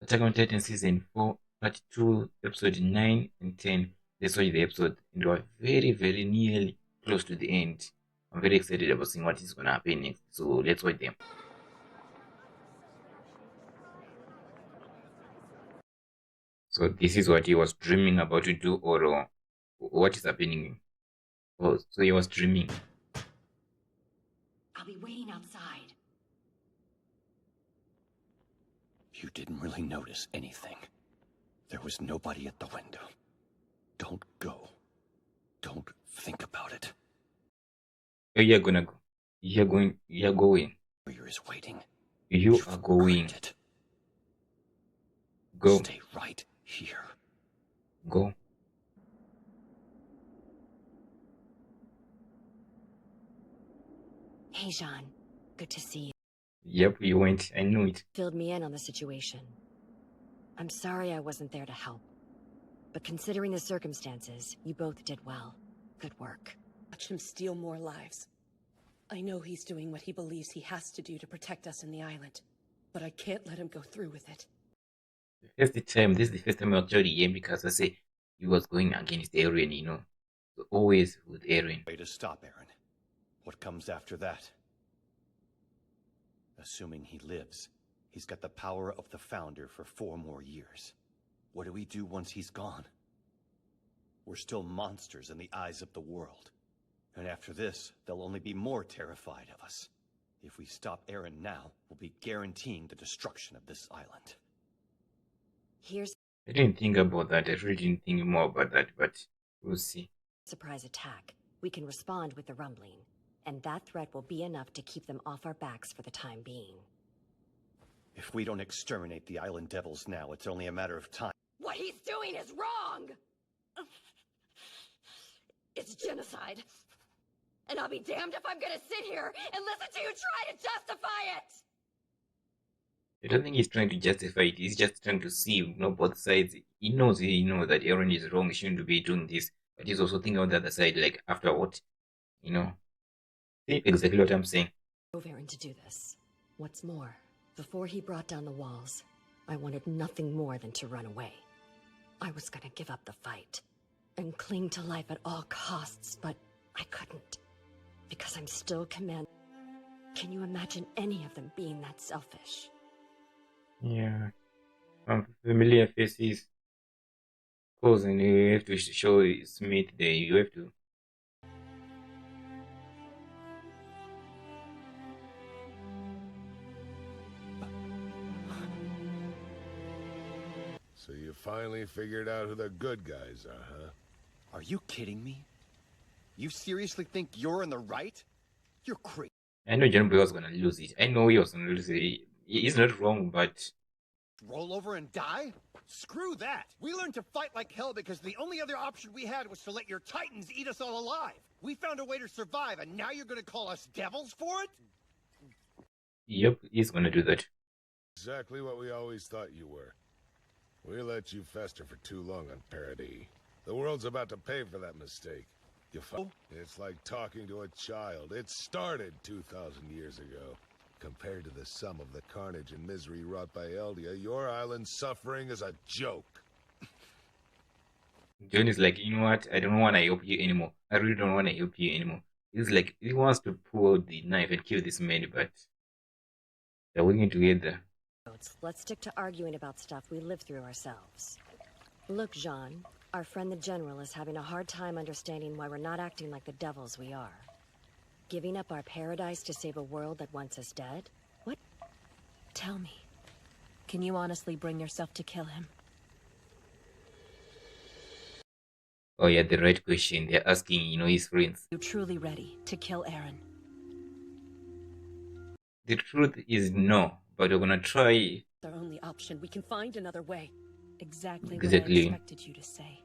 Attack on Titan Season 4, Part 2, Episode 9 and 10. Let's watch the episode. And we're very, very nearly close to the end. I'm very excited about seeing what is going to happen next. So let's watch them. So this is what he was dreaming about to do, or what is happening? Oh, so he was dreaming. I'll be waiting outside. You didn't really notice anything. There was nobody at the window. Don't go. Don't think about it. Oh, you're gonna go. You're going. You're going. Warrior is waiting. You are going. It. Go. Stay right here. Go. Hey, Jean. Good to see you. Yep, you went. I knew it. Filled me in on the situation. I'm sorry I wasn't there to help. But considering the circumstances, you both did well. Good work. Watch him steal more lives. I know he's doing what he believes he has to do to protect us in the island. But I can't let him go through with it. This is the first time I told him because I say he was going against Aaron, you know. So always with Aaron. Way to stop Aaron. What comes after that? Assuming he lives, he's got the power of the Founder for 4 more years. What do we do once he's gone? We're still monsters in the eyes of the world. And after this, they'll only be more terrified of us. If we stop Aaron now, we'll be guaranteeing the destruction of this island. I didn't think about that. I really didn't think more about that, but we'll see. Surprise attack. We can respond with the rumbling. And that threat will be enough to keep them off our backs for the time being. If we don't exterminate the island devils now, it's only a matter of time. What he's doing is wrong! It's genocide. And I'll be damned if I'm gonna sit here and listen to you try to justify it! I don't think he's trying to justify it. He's just trying to see, you know, both sides. He knows that Aaron is wrong. He shouldn't be doing this. But he's also thinking on the other side, like, after what? You know? See exactly what I'm saying. Drove Aaron to do this. What's more, before he brought down the walls, I wanted nothing more than to run away. I was gonna give up the fight and cling to life at all costs, but I couldn't. Because I'm still command. Can you imagine any of them being that selfish? Yeah. Familiar faces. Of course, and you have to show Smith there. You have to. So you finally figured out who the good guys are, huh? Are you kidding me? You seriously think you're in the right? You're crazy. I know John Boy was gonna lose it. I know he was gonna lose it. He's not wrong, but Roll over and die? Screw that! We learned to fight like hell because the only other option we had was to let your titans eat us all alive. We found a way to survive, and now you're gonna call us devils for it? yep, he's gonna do that. Exactly what we always thought you were. We let you fester for too long on Paradis. The world's about to pay for that mistake. It's like talking to a child. It started 2,000 years ago. Compared to the sum of the carnage and misery wrought by Eldia, your island's suffering is a joke. John is like, you know what? I don't want to help you anymore. I really don't want to help you anymore. He's like, he wants to pull out the knife and kill this man, but they're working together. Let's stick to arguing about stuff we live through ourselves. Look, Jean, our friend the General is having a hard time understanding why we're not acting like the devils we are. Giving up our paradise to save a world that wants us dead? What? Tell me, can you honestly bring yourself to kill him? Oh yeah, the right question. They're asking, you know, his friends. Are you truly ready to kill Aaron? The truth is no, but we're gonna try. Our only option. We can find another way. Exactly what I Exactly. expected you to say.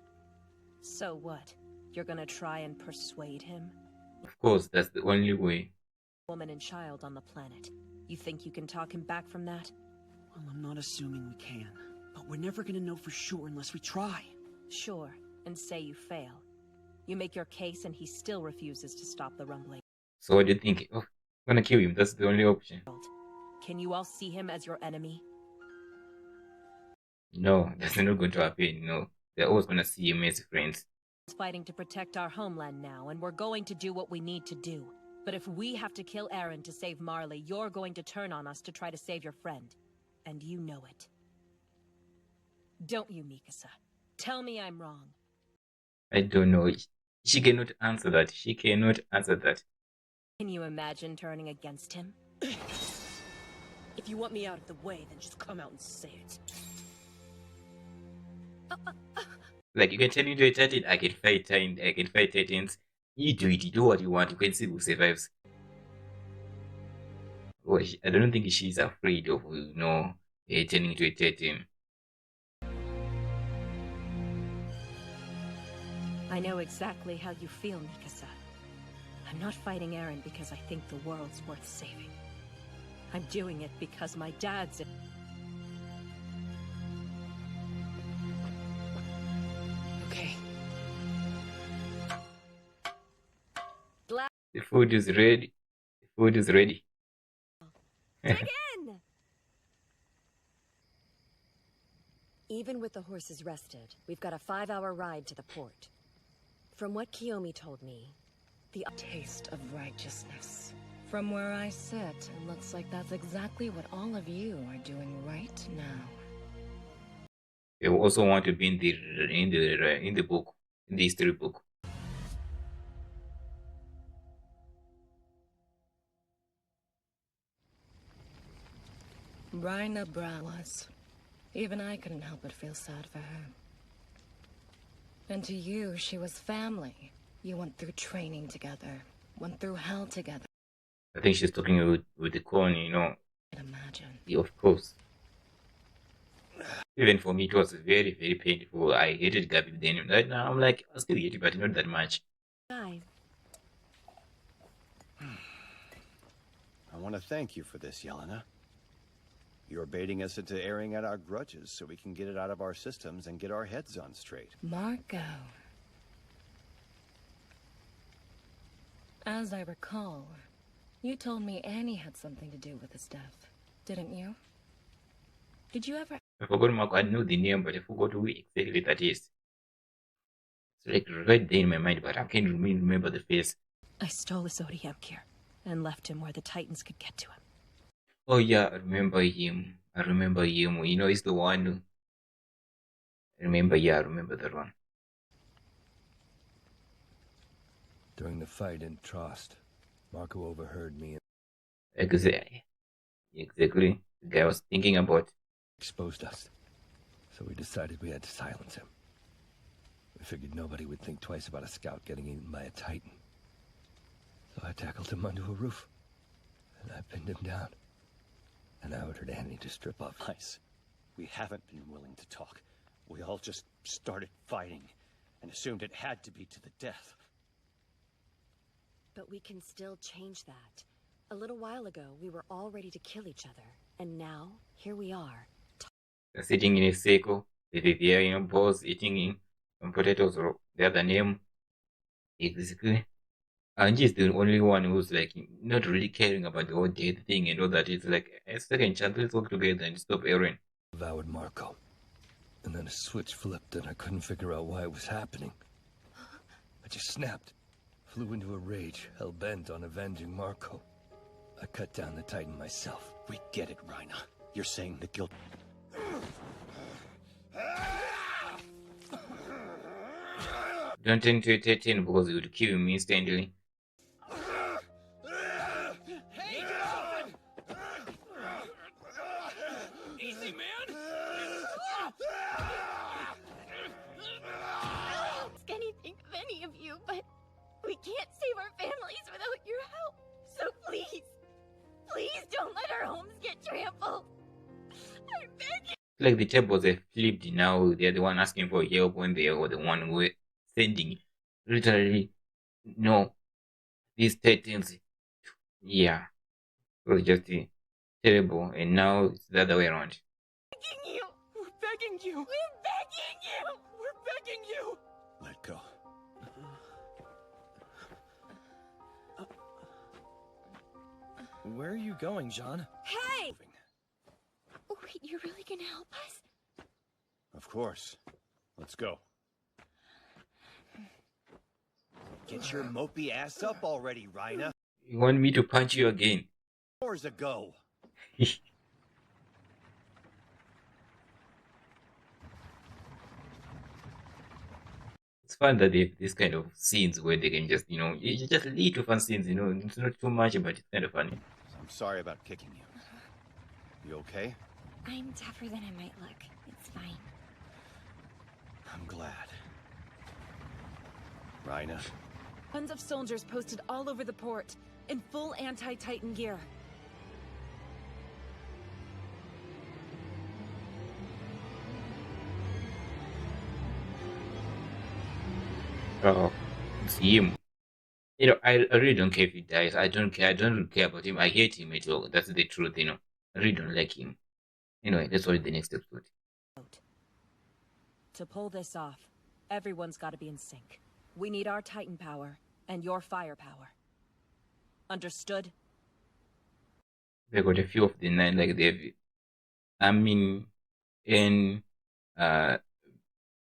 So what? You're gonna try and persuade him? Of course, that's the only way. Woman and child on the planet. You think you can talk him back from that? Well, I'm not assuming we can, but we're never gonna know for sure unless we try. Sure, and say you fail. You make your case and he still refuses to stop the rumbling. So what do you think? Oh, I'm gonna kill him. That's the only option. Can you all see him as your enemy? No, that's not going to happen. No, they're always gonna see him as friends. Fighting to protect our homeland now, and we're going to do what we need to do. But if we have to kill Eren to save Marley, you're going to turn on us to try to save your friend. And you know it. Don't you, Mikasa? Tell me I'm wrong. I don't know. She cannot answer that. She cannot answer that. Can you imagine turning against him? If you want me out of the way, then just come out and say it. Like, you can turn into a Titan. I can fight Titans. I can fight Titans. You do it. You do what you want. You can see who survives. Well, I don't think she's afraid of turning into a Titan. I know exactly how you feel, Mikasa. I'm not fighting Eren because I think the world's worth saving. I'm doing it because my dad's... Okay. The food is ready. The food is ready. Dig in! Even with the horses rested, we've got a 5-hour ride to the port. From what Kiyomi told me, the Taste of righteousness. From where I sit, it looks like that's exactly what all of you are doing right now. They also want to be in the book, in the history book. Rhina Brown was. Even I couldn't help but feel sad for her. And to you, she was family. You went through training together, went through hell together. I think she's talking with the clone, I can imagine. Yeah, of course. Even for me, it was very, very painful. I hated Gabi then. Right now, I'm like, I still hate it, but not that much. guy. I want to thank you for this, Yelena. You're baiting us into airing out our grudges so we can get it out of our systems and get our heads on straight. Marco. As I recall, you told me Annie had something to do with his death, didn't you? Did you ever... I forgot Marco. I know the name, but I forgot who exactly that is. It's like right there in my mind, but I can't remember the face. I stole the Zodiac gear and left him where the Titans could get to him. Oh yeah, I remember him. I remember him. He's the one who... I remember that one. During the fight in Trost, Marco overheard me and Exactly. The guy I was thinking about. exposed us. So we decided we had to silence him. We figured nobody would think twice about a scout getting eaten by a Titan. So I tackled him onto a roof, and I pinned him down. And I ordered Annie to strip off. Nice. We haven't been willing to talk. We all just started fighting and assumed it had to be to the death. But we can still change that. A little while ago, we were all ready to kill each other. And now, here we are. They're sitting in a circle. They're balls eating some potatoes or the other name. Exactly. Angie is the only one who's like not really caring about the whole death thing and all that. It's like a second chance, let's work together and stop Eren. Devoured Marco. And then a switch flipped and I couldn't figure out why it was happening. I just snapped. Flew into a rage, hell-bent on avenging Marco. I cut down the Titan myself. We get it, Rhina. You're saying the guilt... Don't turn to a Titan because it would kill him instantly. Hey, get off it! Easy, man! Ask anything of any of you, but we can't save our families without your help. So please, please don't let our homes get trampled. I beg you. Like the tables are flipped now. They're the one asking for help when they were the one who were sending. Literally, no. These Titans, yeah, it was just terrible. And now it's the other way around. Begging you. We're begging you! We're begging you. We're begging you! Let go. Where are you going, John? Hey! Wait, you're really gonna help us? course. Let's go. Get your mopey ass up already, Rhina. You want me to punch you again? Hours ago. It's fun that they have this kind of scenes where they can just, you just lead to fun scenes, it's not too much, but it's kind of funny. I'm sorry about kicking you. You okay? I'm tougher than I might look. It's fine. I'm glad. Rhina. Tons of soldiers posted all over the port, in full anti-Titan gear. Oh, it's him. I really don't care if he dies. I don't care. I don't really care about him. I hate him at all. That's the truth, I really don't like him. Anyway, let's watch the next episode. To pull this off, everyone's got to be in sync. We need our Titan power and your firepower. Understood? They got a few of the nine, like and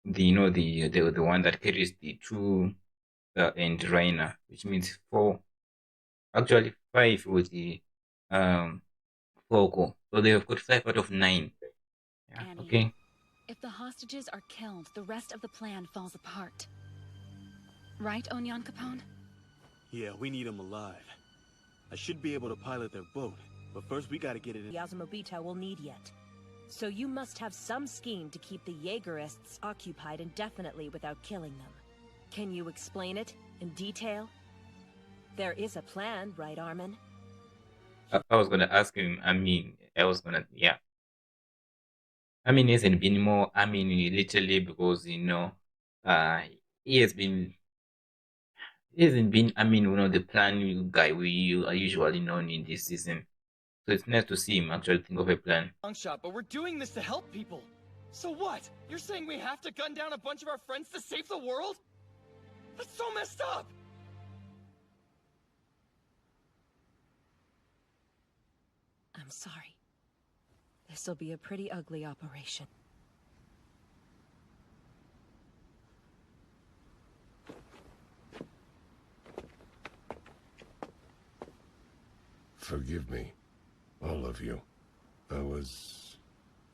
the one that carries the two and Rainer, which means 4. Actually 5 with the Fogo. So they have got 5 out of 9. Yeah, Annie, okay. if the hostages are killed, the rest of the plan falls apart. Right, Onyan Capone? Yeah, we need them alive. I should be able to pilot their boat, but first we gotta get it in. Yazumobita will need yet. So you must have some scheme to keep the Jaegerists occupied indefinitely without killing them. Can you explain it in detail? There is a plan, right, Armin? I was gonna ask him. Yeah. Hasn't been more. Literally because he has been. He hasn't been. The plan guy we are usually known in this season. So it's nice to see him actually think of a plan. Long shot, but we're doing this to help people. So what? You're saying we have to gun down a bunch of our friends to save the world? That's so messed up! I'm sorry. This'll be a pretty ugly operation. Forgive me, all of you. I was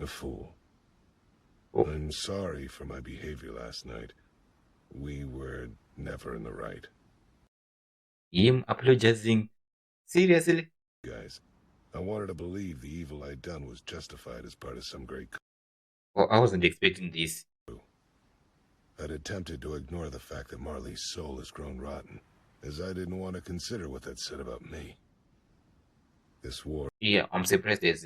a fool. Oh. I'm sorry for my behavior last night. We were never in the right. Him apologizing? Seriously? Guys, I wanted to believe the evil I'd done was justified as part of some great... Oh, I wasn't expecting this. I'd attempted to ignore the fact that Marley's soul has grown rotten, as I didn't want to consider what that said about me. This war... Yeah, I'm surprised as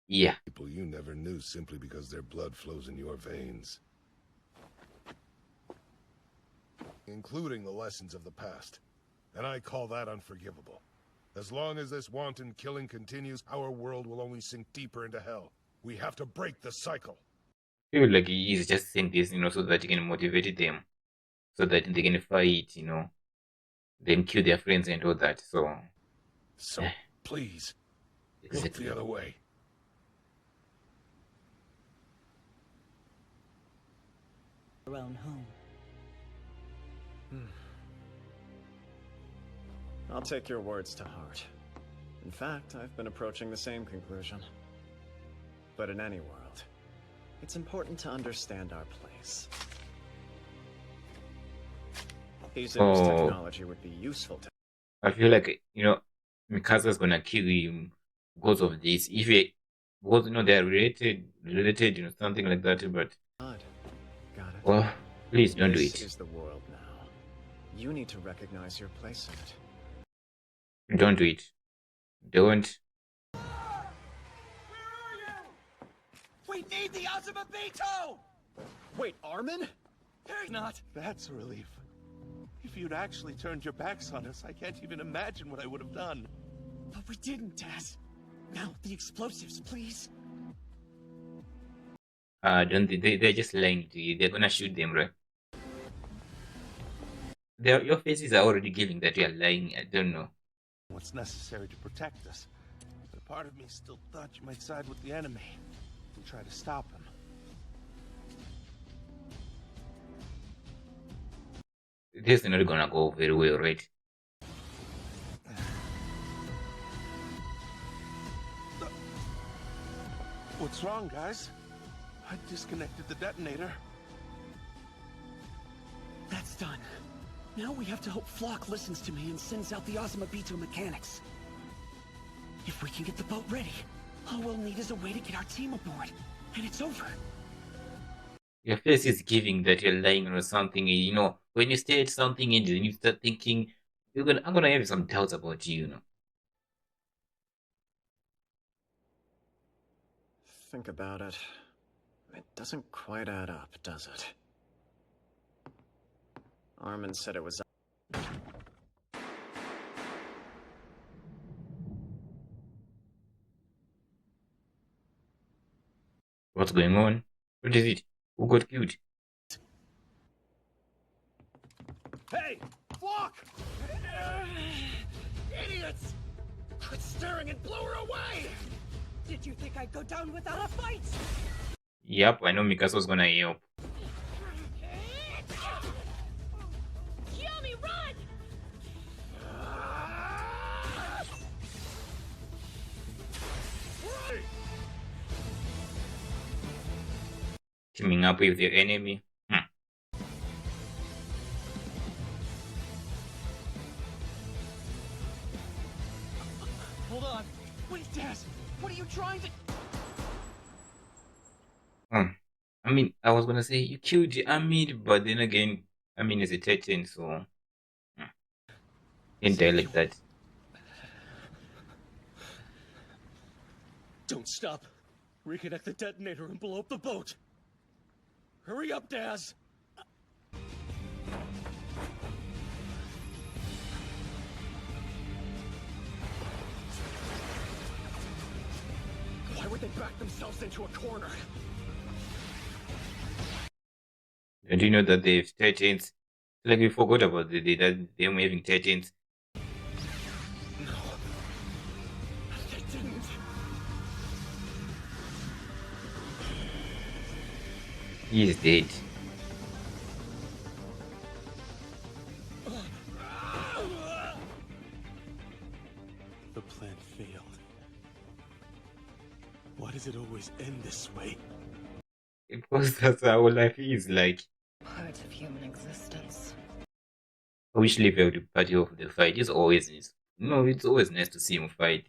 yeah. People you never knew simply because their blood flows in your veins. Including the lessons of the past. And I call that unforgivable. As long as this wanton killing continues, our world will only sink deeper into hell. We have to break the cycle. I feel like he is just saying this, so that he can motivate them. So that they can fight, then kill their friends and all that, So, please, look the other way. Our own home. I'll take your words to heart. In fact, I've been approaching the same conclusion. But in any world, it's important to understand our place. Izu's technology would be useful to... I feel like, Mikasa's gonna kill him because of this. If he was, they're related, something like that, but... Got it. Well, please don't do it. This is the world now. You need to recognize your place in it. Don't do it. Don't. We need the Azumabito! Wait, Armin? He's not. That's a relief. If you'd actually turned your backs on us, I can't even imagine what I would have done. But we didn't, Taz. Now, the explosives, please. Don't they're just lying to you. They're gonna shoot them, right? Your faces are already giving that you're lying. I don't know. What's necessary to protect us? But part of me still thought you might side with the enemy and try to stop him. this is not gonna go very well, right? What's wrong, guys? I disconnected the detonator. That's done. Now we have to hope Flock listens to me and sends out the Ozamabito mechanics. If we can get the boat ready, all we'll need is a way to get our team aboard, and it's over. Your face is giving that you're lying or something. You know, when you state something and then you start thinking, I'm gonna have some doubts about you. You know. Think about it. It doesn't quite add up, does it? Armin said it was... What's going on? What is it? Who got killed? Hey! Flock! Idiots! Quit staring and blow her away! Did you think I'd go down without a fight? Yep, I know Mikasa's gonna help. Kiyomi, run! Teaming up with the enemy. Hold on. Wait, Daz! What are you trying to... I mean, I was gonna say you killed Amid, but then again, Amid is a Titan, so didn't die like that. Don't stop. Reconnect the detonator and blow up the boat. Hurry up, Daz. Why would they back themselves into a corner? And do you know that they have Titans? Like we forgot about them having Titans. No, they didn't. He is dead. The plan failed. Why does it always end this way? Because that's how life is like. Part of human existence. I wish Levi would be part of the fight. It's always nice to see him fight.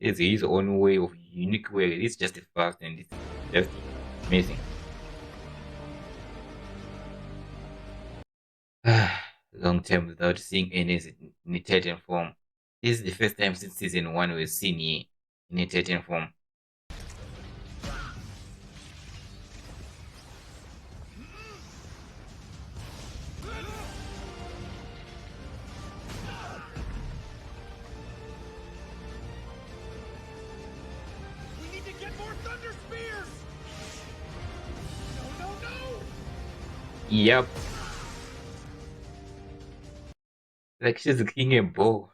It's his own way of unique way. It's just fast and it's just amazing. Long time without seeing any in a Titan form. This is the first time since season 1 we've seen him in a Titan form. We need to get more Thunder Spears! No, no, no! Yep. Like she's kicking a bow.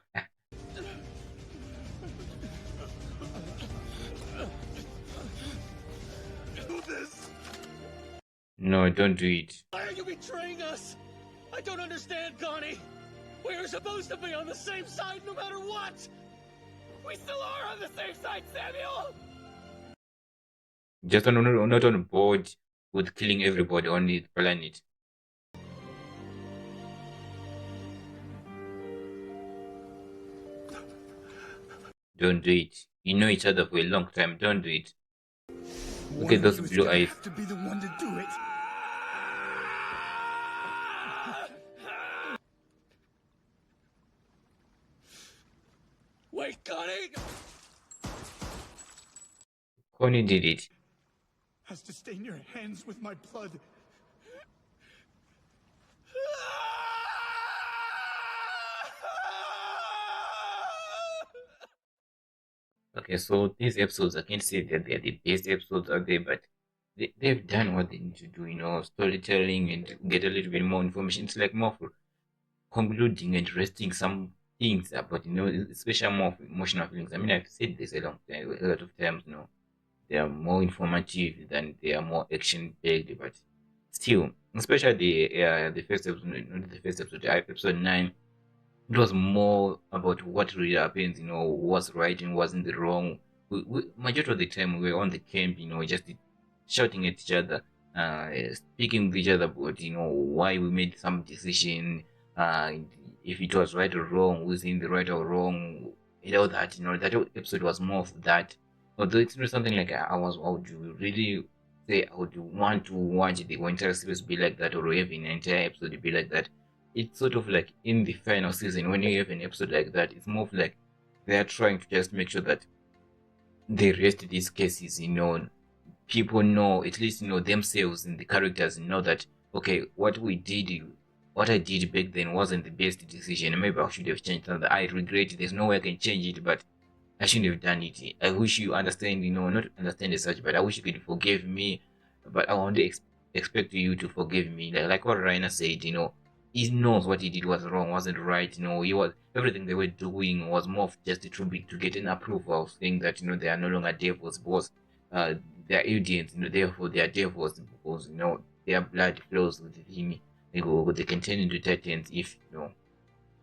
Do this! No, don't do it. Why are you betraying us? I don't understand, Connie. We are supposed to be on the same side no matter what. We still are on the same side, Samuel. Just not on board with killing everybody on the planet. Don't do it. You know each other for a long time. Don't do it. Look at those blue eyes. Have to be the one to do it. Wait, Connie! Connie did it. Has to stain your hands with my blood. Okay, so these episodes, I can't say that they're the best episodes out there, but they've done what they need to do, storytelling and get a little bit more information. It's like more for concluding and resting some things about, especially more of emotional feelings. I mean, I've said this a lot of times, they are more informative than they are more action-based, but still, especially the first episode, not the first episode, episode 9. It was more about what really happens, what's right and wasn't wrong. Majority of the time we were on the camp, just shouting at each other, speaking with each other about, why we made some decision, uh, if it was right or wrong, who's in the right or wrong, all that, that episode was more of that. Although it's not something like I would really say I would want to watch the entire series be like that, or have an entire episode be like that. It's sort of like in the final season when you have an episode like that, it's more of like they're trying to just make sure that they rest these cases, people know, at least themselves and the characters know that okay, what I did back then wasn't the best decision. Maybe I should have changed something. I regret it. There's no way I can change it, but I shouldn't have done it. I wish you understand, not understand as such, but I wish you could forgive me. But I want to expect you to forgive me. Like what Rainer said, he knows what he did was wrong, wasn't right. He was everything they were doing was more of just a tribute to get an approval, saying that they are no longer devils, because they are idiots. Therefore they are devils because their blood flows within. They can turn into titans if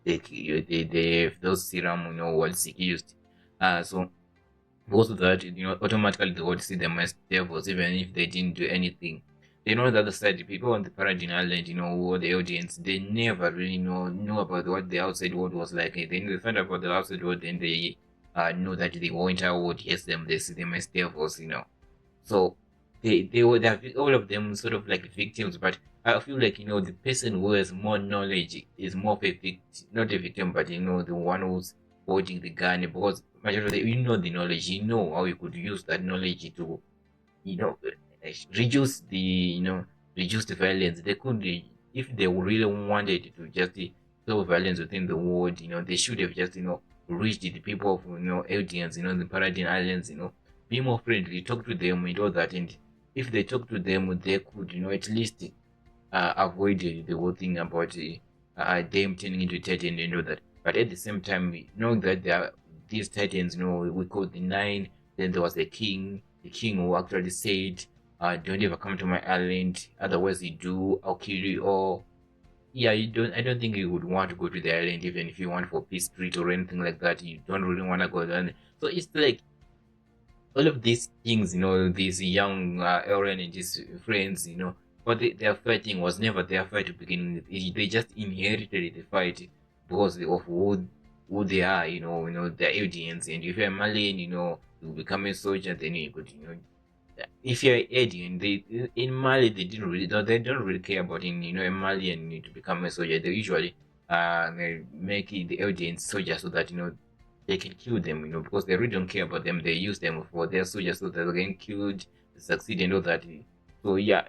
they have those serum what's used. So because of that, automatically they would see them as devils, even if they didn't do anything. On the other side, the people on the Paradine Island, or the audience, they never really know about what the outside world was like. Then they find out about the outside world, then they know that the entire world hates them. They see them as devils. So they're all of them sort of like victims, but I feel like the person who has more knowledge is more of a victim, not a victim, but the one who's holding the gun, because majority the knowledge, how you could use that knowledge to you know reduce the reduce the violence. They could, if they really wanted to just stop violence within the world, they should have just reached the people of audience, the Paradine Islands, be more friendly, talk to them and all that. And if they talk to them, they could at least avoid the whole thing about them turning into Titan and all that. But at the same time, knowing that there are these Titans, we call the Nine, then there was the king who actually said, don't ever come to my island, otherwise you do, I'll kill you. Or yeah, I don't think you would want to go to the island, even if you want for peace treat or anything like that. You don't really want to go there. So it's like all of these things, these young Aaron and his friends, but their fighting was never their fight to begin with. They just inherited the fight because of who they are, their audience. And if you're Malian, you become a soldier, then you could, if you're Indian, in Mali they don't really care about a Malian to become a soldier. They usually they make the audience soldier so that they can kill them, because they really don't care about them. They use them for their soldiers so that they're getting killed, succeed and all that. So yeah,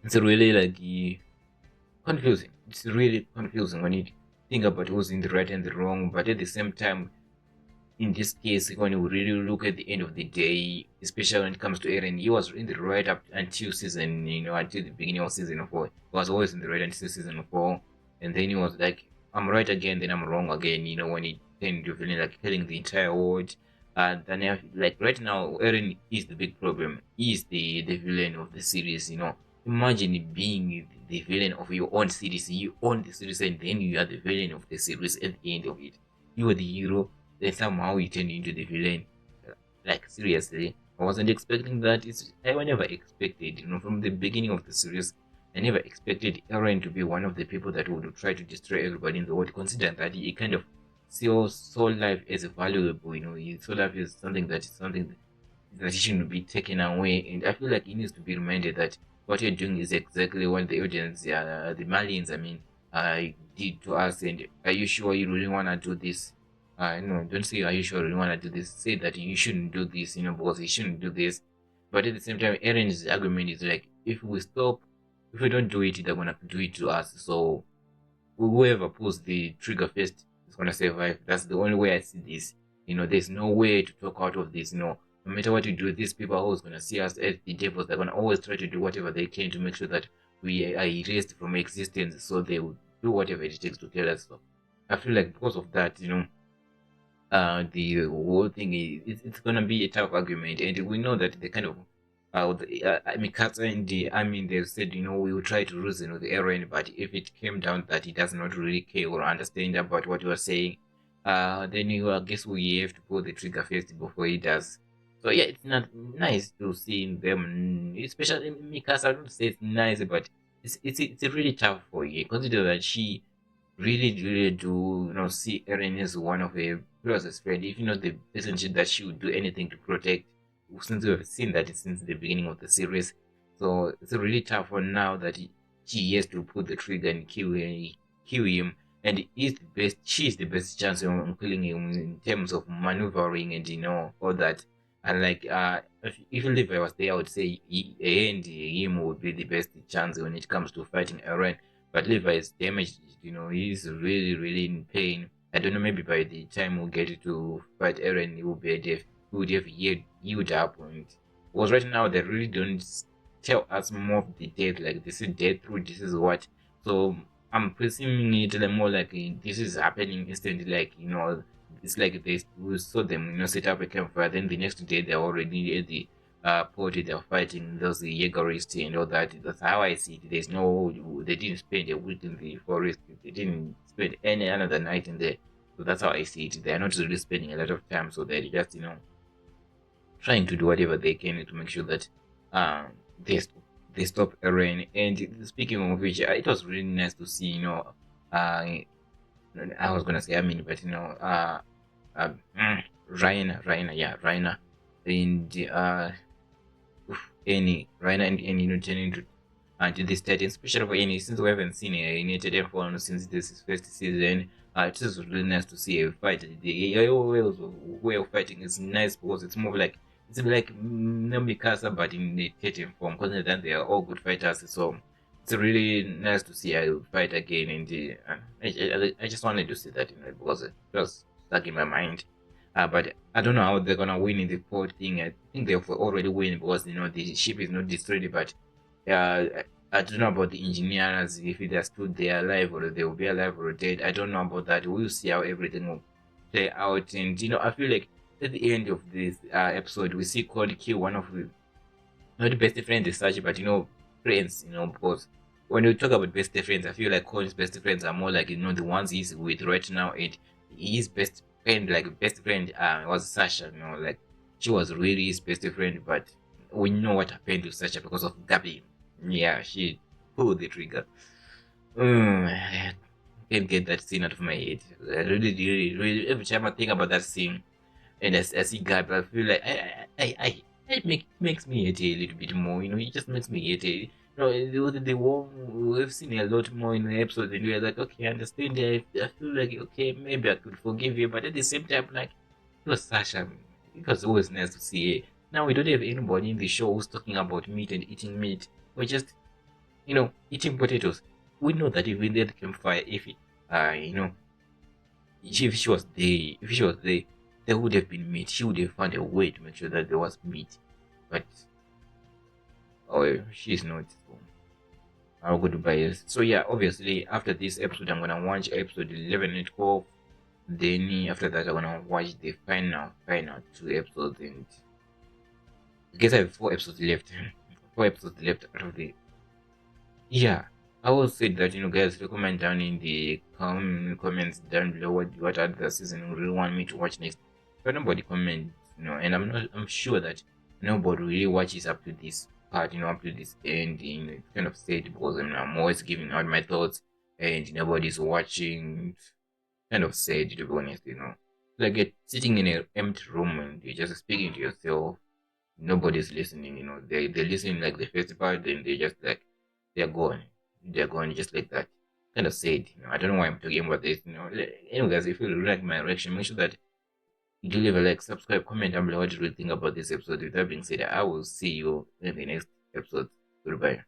it's really like confusing. It's really confusing when you think about who's in the right and the wrong, but at the same time, in this case, when you really look at the end of the day, especially when it comes to Eren, he was in the right up until season, until the beginning of season 4. He was always in the right until season 4. And then he was like, I'm right again, then I'm wrong again, when he turned to feeling like killing the entire world. And then, like, right now, Eren is the big problem. He is the villain of the series, Imagine being the villain of your own series. You own the series, and then you are the villain of the series at the end of it. You are the hero, then somehow he turned into the villain. Like seriously, I wasn't expecting that. I never expected, from the beginning of the series, I never expected Eren to be one of the people that would try to destroy everybody in the world. Considering that he kind of saw life as valuable, he saw life as something that shouldn't be taken away. And I feel like he needs to be reminded that what you're doing is exactly what the audience, the Malians, did to us. And are you sure you really want to do this? No, don't say, are you sure you want to do this? Say that you shouldn't do this, because you shouldn't do this. But at the same time, Eren's argument is like, if we don't do it, they're going to do it to us. So whoever pulls the trigger first is going to survive. That's the only way I see this. There's no way to talk out of this. No matter what you do, these people are always going to see us as the devils. They're going to always try to do whatever they can to make sure that we are erased from existence. So they will do whatever it takes to kill us. So I feel like because of that, the whole thing it's gonna be a tough argument, and we know that the kind of Mikasa and the army, they said, we will try to reason with Eren, but if it came down that he does not really care or understand about what you are saying, then I guess we have to pull the trigger first before he does. So yeah, it's not nice to see them, especially Mikasa. I don't say it's nice, but it's really tough for you. Consider that she really do see Eren as one of her closest friend, if not the person that she would do anything to protect, since we have seen that since the beginning of the series. So it's really tough for now that she has to pull the trigger and kill him, and she is the best chance on killing him in terms of maneuvering and all that. And like if Levi was there, I would say he and him would be the best chance when it comes to fighting Eren. But Levi is damaged, he's really in pain. I don't know, maybe by the time we get to fight Eren, he will be deaf. He would have healed up. And because right now, they really don't tell us more of the death, like this is death through this is what. So I'm presuming it like more like this is happening instantly, like, it's like we saw them, set up a campfire, then the next day they're already at the party, they're fighting those Jaegerists and all that. That's how I see it. They didn't spend a week in the forest. They didn't spend any another night in there. So that's how I see it. They're not really spending a lot of time. So they're just, trying to do whatever they can to make sure that um they stop Eren. And speaking of which, it was really nice to see, I was gonna say but Raina, yeah, Raina, and Annie, Raina and Annie, turning to this title, especially for Annie, since we haven't seen her in United F1 since this is first season. It is really nice to see her fight. The way of fighting is nice because it's more like Mikasa, but in the Titan form. Considering they are all good fighters, so it's really nice to see her fight again. And I just wanted to see that, because it was stuck in my mind. But I don't know how they're gonna win in the port thing. I think they've already win because the ship is not destroyed. But I don't know about the engineers, if they're still there alive or they will be alive or dead. I don't know about that. We'll see how everything will play out. And I feel like at the end of this episode, we see Code kill one of the not best friends as such, but friends. Because when we talk about best friends, I feel like Code's best friends are more like the ones he's with right now. And his best friend, like best friend, was Sasha. Like she was really his best friend, but we know what happened to Sasha because of Gabi. Yeah, she pulled the trigger. I can't get that scene out of my head. I really, every time I think about that scene, and as see Gabi, I feel like it makes me hate it a little bit more. It just makes me hate it. The war we've seen a lot more in the episode, and we're like, okay, I understand. I feel like okay, maybe I could forgive you, but at the same time, like it was Sasha. It was always nice to see her. Now we don't have anybody in the show who's talking about meat and eating meat. We're just, eating potatoes. We know that even there the campfire, if she was there, there would have been meat. She would have found a way to make sure that there was meat. But she's not. So I'll go to buy it. So yeah, obviously after this episode, I'm gonna watch episode 11 and 12. Then after that, I'm gonna watch the final 2 episodes, and I guess I have 4 episodes left. 4 episodes left out of the. Yeah, I will say that guys, recommend down in the comments down below what other season you really want me to watch next. But nobody comments, and I'm sure that nobody really watches up to this part, up to this end. It's kind of sad because I'm always giving out my thoughts and nobody's watching. Kind of sad, to be honest. Like you're sitting in an empty room and you're just speaking to yourself. Nobody's listening. They're listening like the first part, then they just like they're gone. They're gone just like that. Kind of sad. I don't know why I'm talking about this. Anyway, guys, if you really like my reaction, make sure that you do leave a like, subscribe, comment down below what you really think about this episode. With that being said, I will see you in the next episode. Goodbye.